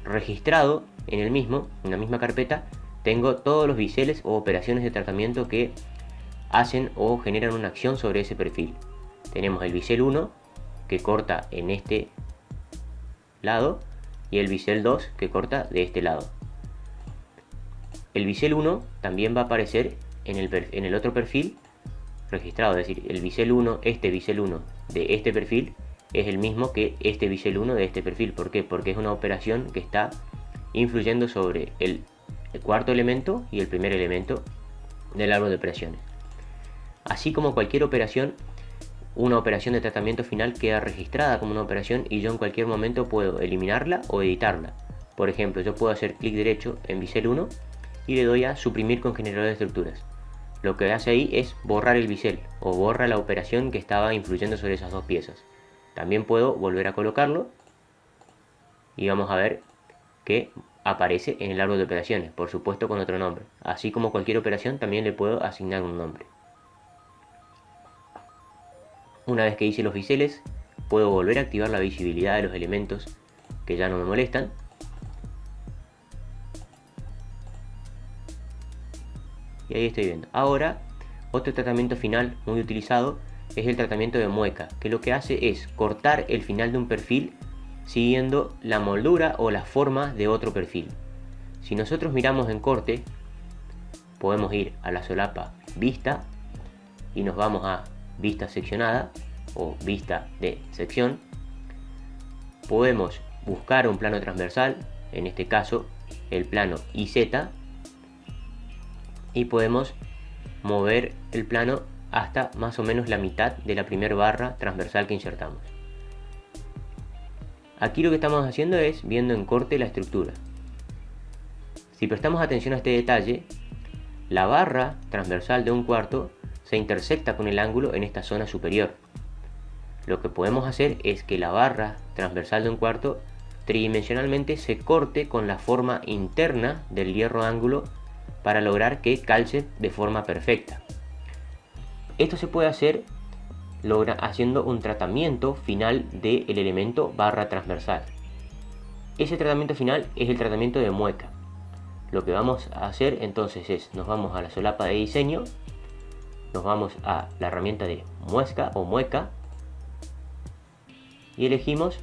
A: registrado en la misma carpeta, tengo todos los biseles o operaciones de tratamiento que hacen o generan una acción sobre ese perfil. Tenemos el bisel 1 que corta en este lado y el bisel 2 que corta de este lado. El bisel 1 también va a aparecer en el otro perfil registrado, es decir, el bisel 1, este bisel 1 de este perfil es el mismo que este bisel 1 de este perfil. ¿Por qué? Porque es una operación que está influyendo sobre el cuarto elemento y el primer elemento del árbol de operaciones. Así como cualquier operación, una operación de tratamiento final queda registrada como una operación y yo en cualquier momento puedo eliminarla o editarla. Por ejemplo, yo puedo hacer clic derecho en bisel 1 y le doy a suprimir con generador de estructuras. Lo que hace ahí es borrar el bisel o borra la operación que estaba influyendo sobre esas dos piezas. También puedo volver a colocarlo y vamos a ver que aparece en el árbol de operaciones, por supuesto con otro nombre. Así como cualquier operación también le puedo asignar un nombre. Una vez que hice los biseles, puedo volver a activar la visibilidad de los elementos que ya no me molestan. Y ahí estoy viendo. Ahora, otro tratamiento final muy utilizado es el tratamiento de mueca, que lo que hace es cortar el final de un perfil siguiendo la moldura o la forma de otro perfil. Si nosotros miramos en corte, podemos ir a la solapa vista y nos vamos a vista seccionada o vista de sección. Podemos buscar un plano transversal, en este caso el plano IZ, y podemos mover el plano hasta más o menos la mitad de la primera barra transversal que insertamos. Aquí lo que estamos haciendo es viendo en corte la estructura. Si prestamos atención a este detalle, la barra transversal de un cuarto se intersecta con el ángulo en esta zona superior. Lo que podemos hacer es que la barra transversal de un cuarto tridimensionalmente se corte con la forma interna del hierro ángulo para lograr que calce de forma perfecta. Esto se puede hacer haciendo un tratamiento final del elemento barra transversal. Ese tratamiento final es el tratamiento de mueca. Lo que vamos a hacer entonces es, nos vamos a la solapa de diseño, nos vamos a la herramienta de muesca o mueca y elegimos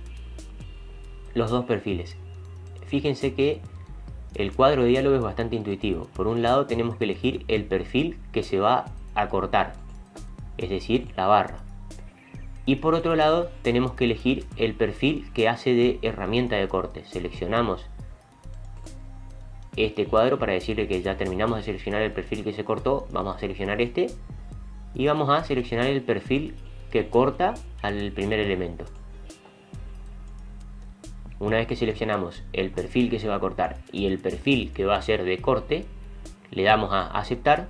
A: los dos perfiles. Fíjense que el cuadro de diálogo es bastante intuitivo. Por un lado tenemos que elegir el perfil que se va a cortar, es decir, la barra. Y por otro lado tenemos que elegir el perfil que hace de herramienta de corte. Seleccionamos este cuadro para decirle que ya terminamos de seleccionar el perfil que se cortó. Vamos a seleccionar este y vamos a seleccionar el perfil que corta al primer elemento. Una vez que seleccionamos el perfil que se va a cortar y el perfil que va a ser de corte, le damos a aceptar.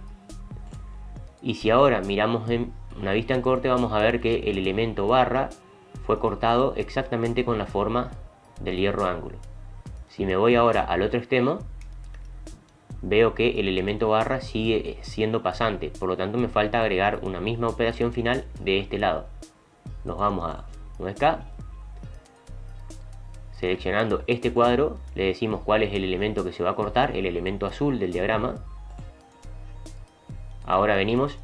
A: Y si ahora miramos en una vista en corte, vamos a ver que el elemento barra fue cortado exactamente con la forma del hierro ángulo. Si me voy ahora al otro extremo, veo que el elemento barra sigue siendo pasante, por lo tanto me falta agregar una misma operación final de este lado. Nos vamos a acá, seleccionando este cuadro, le decimos cuál es el elemento que se va a cortar, el elemento azul del diagrama. Ahora venimos,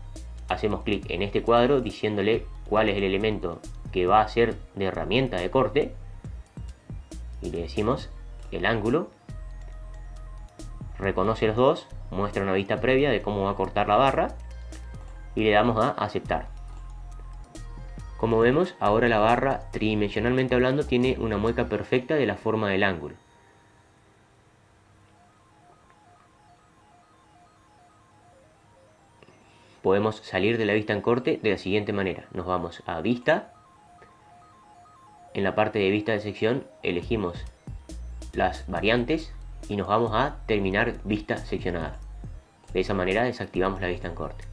A: hacemos clic en este cuadro diciéndole cuál es el elemento que va a ser de herramienta de corte y le decimos el ángulo. Reconoce los dos, muestra una vista previa de cómo va a cortar la barra y le damos a aceptar. Como vemos, ahora la barra, tridimensionalmente hablando, tiene una mueca perfecta de la forma del ángulo. Podemos salir de la vista en corte de la siguiente manera. Nos vamos a vista. En la parte de vista de sección elegimos las variantes y nos vamos a terminar vista seccionada. De esa manera desactivamos la vista en corte.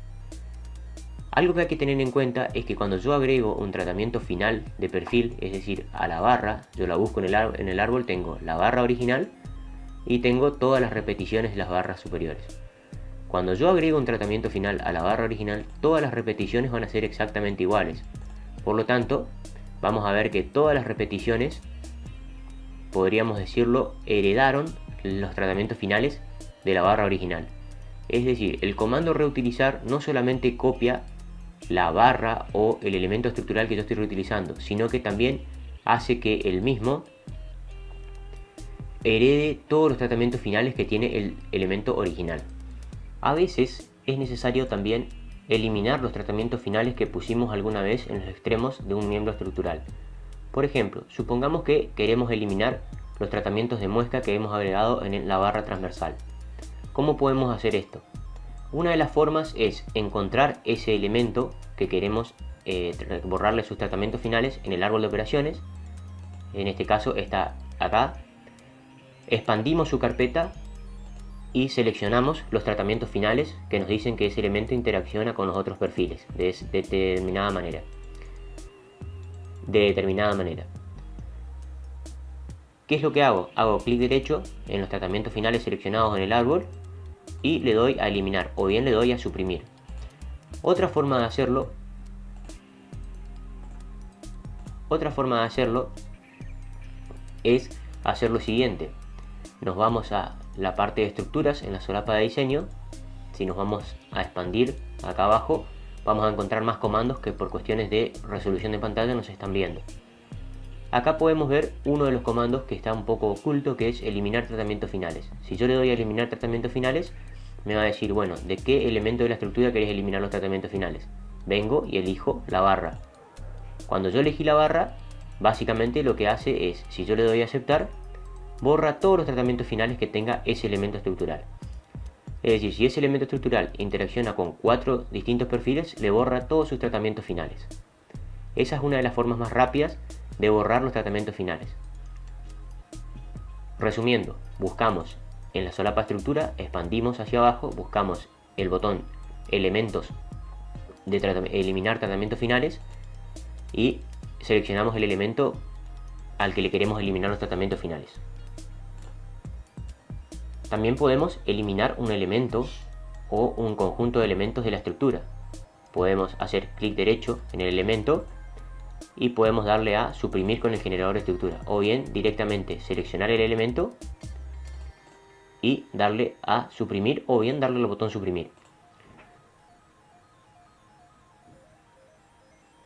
A: Algo que hay que tener en cuenta es que cuando yo agrego un tratamiento final de perfil, es decir, a la barra, yo la busco en el árbol, tengo la barra original y tengo todas las repeticiones de las barras superiores. Cuando yo agrego un tratamiento final a la barra original, todas las repeticiones van a ser exactamente iguales. Por lo tanto, vamos a ver que todas las repeticiones, podríamos decirlo, heredaron los tratamientos finales de la barra original. Es decir, el comando reutilizar no solamente copia la barra o el elemento estructural que yo estoy reutilizando, sino que también hace que el mismo herede todos los tratamientos finales que tiene el elemento original. A veces es necesario también eliminar los tratamientos finales que pusimos alguna vez en los extremos de un miembro estructural. Por ejemplo, supongamos que queremos eliminar los tratamientos de muesca que hemos agregado en la barra transversal. ¿Cómo podemos hacer esto? Una de las formas es encontrar ese elemento que queremos borrarle sus tratamientos finales en el árbol de operaciones. En este caso está acá. Expandimos su carpeta y seleccionamos los tratamientos finales que nos dicen que ese elemento interacciona con los otros perfiles de determinada manera. ¿Qué es lo que hago? Hago clic derecho en los tratamientos finales seleccionados en el árbol y le doy a eliminar o bien le doy a suprimir. Otra forma de hacerlo es hacer lo siguiente. Nos vamos a la parte de estructuras en la solapa de diseño. Si nos vamos a expandir acá abajo, vamos a encontrar más comandos que por cuestiones de resolución de pantalla nos están viendo. Acá podemos ver uno de los comandos que está un poco oculto, que es eliminar tratamientos finales. Si yo le doy a eliminar tratamientos finales, me va a decir, bueno, ¿de qué elemento de la estructura querés eliminar los tratamientos finales? Vengo y elijo la barra. Cuando yo elegí la barra, básicamente lo que hace es, si yo le doy a aceptar, borra todos los tratamientos finales que tenga ese elemento estructural. Es decir, si ese elemento estructural interacciona con 4 distintos perfiles, le borra todos sus tratamientos finales. Esa es una de las formas más rápidas de borrar los tratamientos finales. Resumiendo, buscamos en la solapa estructura, expandimos hacia abajo, buscamos el botón elementos de eliminar tratamientos finales y seleccionamos el elemento al que le queremos eliminar los tratamientos finales. También podemos eliminar un elemento o un conjunto de elementos de la estructura. Podemos hacer clic derecho en el elemento y podemos darle a suprimir con el generador de estructura, o bien directamente seleccionar el elemento y darle a suprimir, o bien darle al botón suprimir.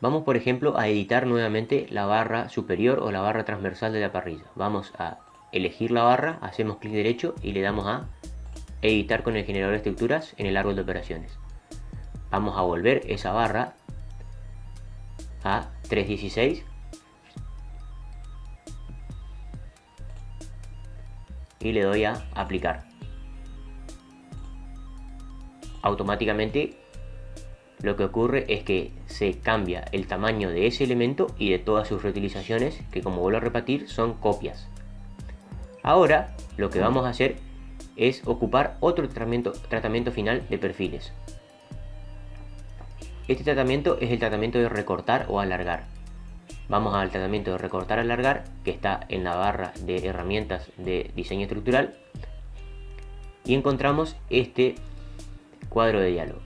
A: Vamos, por ejemplo, a editar nuevamente la barra superior o la barra transversal de la parrilla. Vamos a elegir la barra, hacemos clic derecho y le damos a editar con el generador de estructuras en el árbol de operaciones. Vamos a volver esa barra a 316 y le doy a aplicar. automáticamente lo que ocurre es que se cambia el tamaño de ese elemento y de todas sus reutilizaciones, que como vuelvo a repetir son copias. Ahora lo que vamos a hacer es ocupar otro tratamiento final de perfiles. Este tratamiento es el tratamiento de recortar o alargar. Vamos al tratamiento de recortar alargar, que está en la barra de herramientas de diseño estructural, y encontramos este cuadro de diálogo.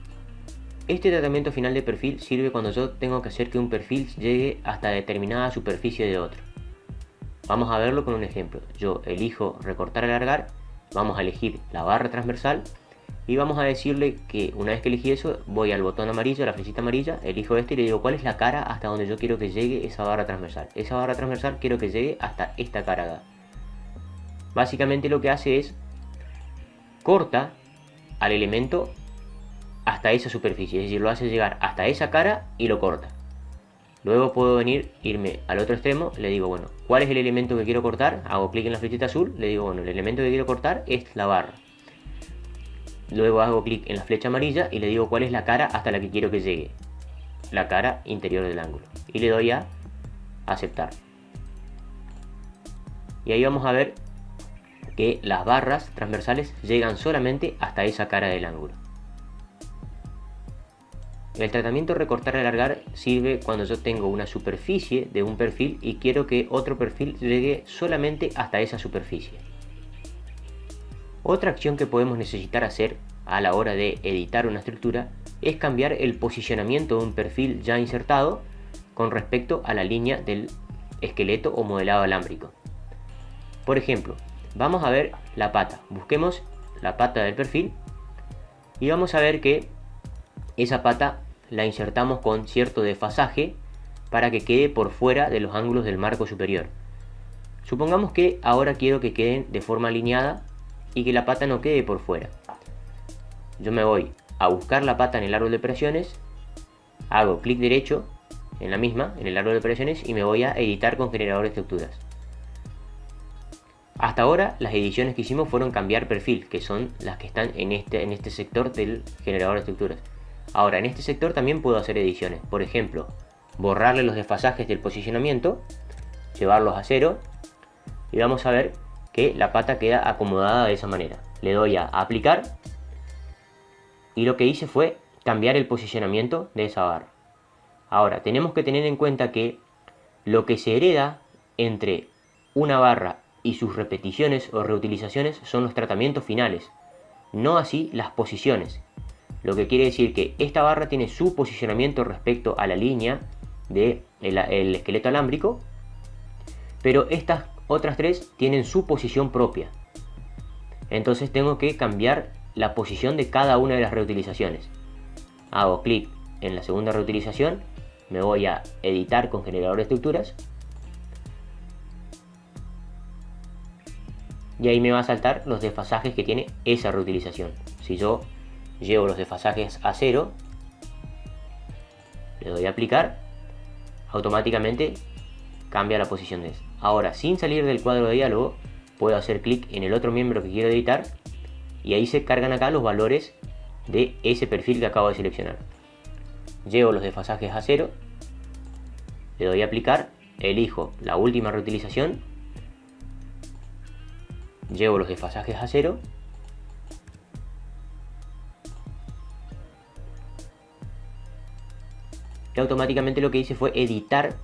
A: Este tratamiento final de perfil sirve cuando yo tengo que hacer que un perfil llegue hasta determinada superficie de otro. Vamos a verlo con un ejemplo. Yo elijo recortar alargar, vamos a elegir la barra transversal y vamos a decirle que una vez que elegí eso, voy al botón amarillo, a la flechita amarilla, elijo este y le digo cuál es la cara hasta donde yo quiero que llegue esa barra transversal. Esa barra transversal quiero que llegue hasta esta cara acá. Básicamente lo que hace es corta al elemento hasta esa superficie, es decir, lo hace llegar hasta esa cara y lo corta. Luego puedo irme al otro extremo, le digo, bueno, ¿cuál es el elemento que quiero cortar? Hago clic en la flechita azul, le digo, bueno, el elemento que quiero cortar es la barra. Luego hago clic en la flecha amarilla y le digo cuál es la cara hasta la que quiero que llegue. La cara interior del ángulo. Y le doy a aceptar. Y ahí vamos a ver que las barras transversales llegan solamente hasta esa cara del ángulo. El tratamiento recortar alargar sirve cuando yo tengo una superficie de un perfil y quiero que otro perfil llegue solamente hasta esa superficie. Otra acción que podemos necesitar hacer a la hora de editar una estructura es cambiar el posicionamiento de un perfil ya insertado con respecto a la línea del esqueleto o modelado alámbrico. Por ejemplo, vamos a ver la pata. Busquemos la pata del perfil y vamos a ver que esa pata la insertamos con cierto desfasaje para que quede por fuera de los ángulos del marco superior. Supongamos que ahora quiero que queden de forma alineada y que la pata no quede por fuera. Yo me voy a buscar la pata en el árbol de operaciones, hago clic derecho en la misma, en el árbol de operaciones, y me voy a editar con generador de estructuras. Hasta ahora las ediciones que hicimos fueron cambiar perfil, que son las que están en este sector del generador de estructuras. Ahora en este sector también puedo hacer ediciones, por ejemplo, borrarle los desfasajes del posicionamiento, llevarlos a 0 y vamos a ver que la pata queda acomodada de esa manera. Le doy a aplicar y lo que hice fue cambiar el posicionamiento de esa barra. Ahora tenemos que tener en cuenta que lo que se hereda entre una barra y sus repeticiones o reutilizaciones son los tratamientos finales, no así las posiciones. Lo que quiere decir que esta barra tiene su posicionamiento respecto a la línea del esqueleto alámbrico, pero estas otras tres tienen su posición propia. Entonces tengo que cambiar la posición de cada una de las reutilizaciones. Hago clic en la segunda reutilización, me voy a editar con generador de estructuras y ahí me va a saltar los desfasajes que tiene esa reutilización. Si yo llevo los desfasajes a 0, le doy a aplicar, automáticamente cambia la posición de eso. Ahora, sin salir del cuadro de diálogo, puedo hacer clic en el otro miembro que quiero editar y ahí se cargan acá los valores de ese perfil que acabo de seleccionar. Llevo los desfasajes a 0, le doy a aplicar, elijo la última reutilización, llevo los desfasajes a 0 y automáticamente lo que hice fue editar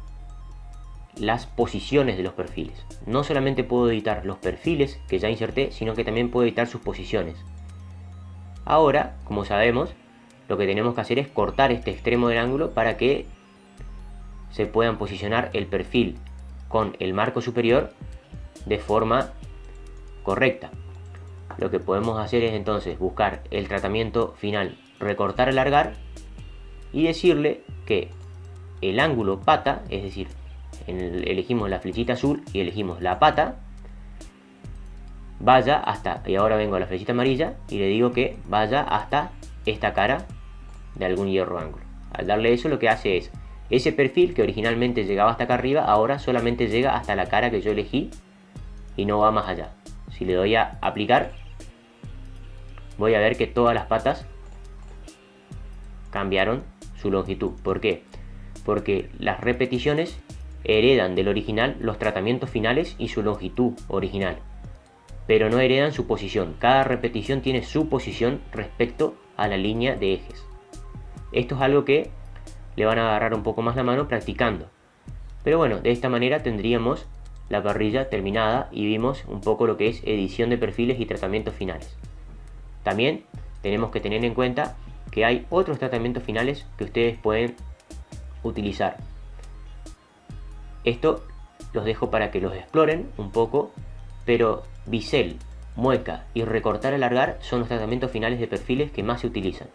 A: las posiciones de los perfiles. No solamente puedo editar los perfiles que ya inserté, sino que también puedo editar sus posiciones. Ahora, como sabemos, lo que tenemos que hacer es cortar este extremo del ángulo para que se puedan posicionar el perfil con el marco superior de forma correcta. Lo que podemos hacer es entonces buscar el tratamiento final, recortar, alargar, y decirle que el ángulo pata, es decir, elegimos la flechita azul y elegimos la pata, vaya hasta, y ahora vengo a la flechita amarilla y le digo que vaya hasta esta cara de algún hierro ángulo. Al darle eso, lo que hace es, ese perfil que originalmente llegaba hasta acá arriba, ahora solamente llega hasta la cara que yo elegí y no va más allá. Si le doy a aplicar, voy a ver que todas las patas cambiaron su longitud. ¿Por qué? Porque las repeticiones heredan del original los tratamientos finales y su longitud original, pero no heredan su posición. Cada repetición tiene su posición respecto a la línea de ejes. Esto es algo que le van a agarrar un poco más la mano practicando. Pero bueno, de esta manera tendríamos la parrilla terminada y vimos un poco lo que es edición de perfiles y tratamientos finales. También tenemos que tener en cuenta que hay otros tratamientos finales que ustedes pueden utilizar. Esto los dejo para que los exploren un poco, pero bisel, mueca y recortar alargar son los tratamientos finales de perfiles que más se utilizan.